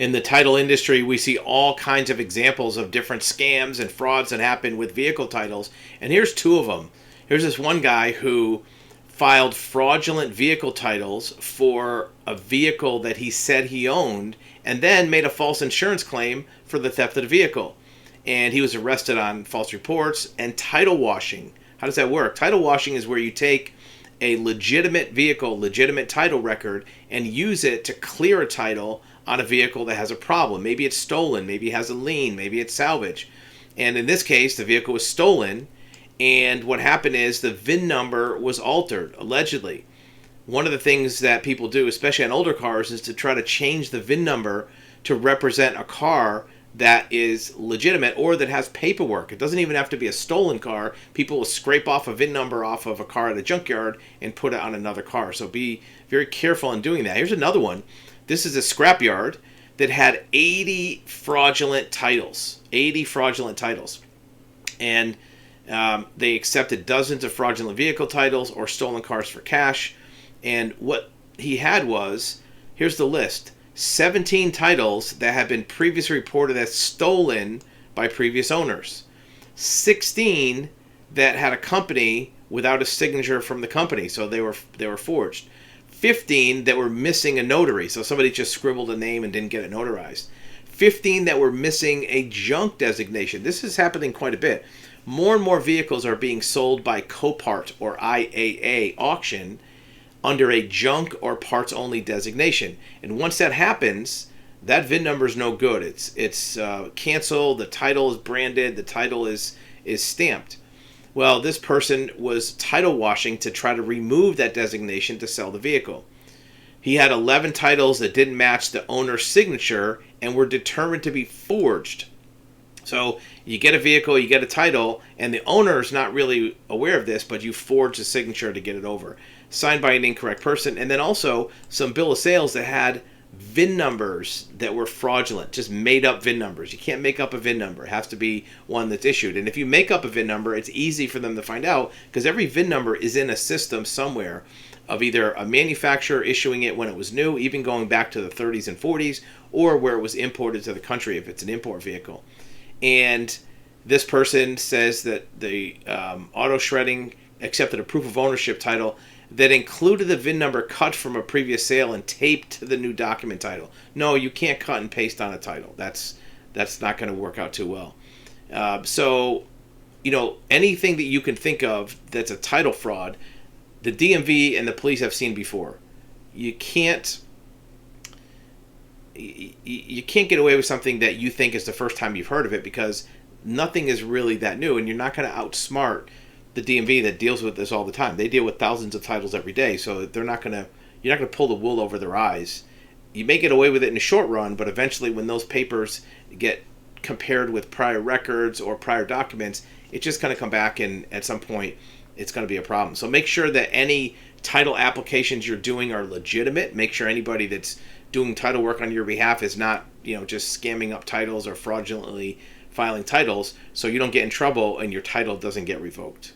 In the title industry, we see all kinds of examples of different scams and frauds that happen with vehicle titles. And here's two of them. Here's this one guy who filed fraudulent vehicle titles for a vehicle that he said he owned and then made a false insurance claim for the theft of the vehicle. And he was arrested on false reports and title washing. How does that work? Title washing is where you take a legitimate vehicle, legitimate title record, and use it to clear a title on a vehicle that has a problem. Maybe it's stolen, maybe it has a lien, maybe it's salvage. And in this case, the vehicle was stolen, and what happened is the VIN number was altered, allegedly. One of the things that people do, especially on older cars, is to try to change the VIN number to represent a car that is legitimate or that has paperwork. It doesn't even have to be a stolen car. People will scrape off a VIN number off of a car at a junkyard and put it on another car. So be very careful in doing that. Here's another one. This is a scrapyard that had 80 fraudulent titles. 80 fraudulent titles. And they accepted dozens of fraudulent vehicle titles or stolen cars for cash. And what he had was, here's the list, 17 titles that had been previously reported as stolen by previous owners. 16 that had a company without a signature from the company, so they were forged. 15 that were missing a notary, so somebody just scribbled a name and didn't get it notarized. 15 that were missing a junk designation. This is happening quite a bit. More and more vehicles are being sold by Copart or IAA auction under a junk or parts only designation. And once that happens, that VIN number is no good. It's canceled, the title is branded, the title is stamped. Well, this person was title washing to try to remove that designation to sell the vehicle. He had 11 titles that didn't match the owner's signature and were determined to be forged. So you get a vehicle, you get a title, and the owner is not really aware of this, but you forge the signature to get it over. Signed by an incorrect person. And then also some bill of sales that had VIN numbers that were fraudulent, just made up VIN numbers. You can't make up a VIN number. It has to be one that's issued. And if you make up a VIN number, it's easy for them to find out because every VIN number is in a system somewhere of either a manufacturer issuing it when it was new, even going back to the 30s and 40s, or where it was imported to the country if it's an import vehicle. And this person says that the auto shredding accepted a proof of ownership title that included the VIN number cut from a previous sale and taped to the new document title. No, you can't cut and paste on a title. That's not going to work out too well. So, anything that you can think of that's a title fraud, the DMV and the police have seen before. You can't get away with something that you think is the first time you've heard of it because nothing is really that new, and you're not going to outsmart the DMV that deals with this all the time. They deal with thousands of titles every day, so you're not going to pull the wool over their eyes. You may get away with it in the short run, but eventually when those papers get compared with prior records or prior documents, it's just going to come back, and at some point it's going to be a problem. So make sure that any title applications you're doing are legitimate. Make sure anybody that's doing title work on your behalf is not, just scamming up titles or fraudulently filing titles so you don't get in trouble and your title doesn't get revoked.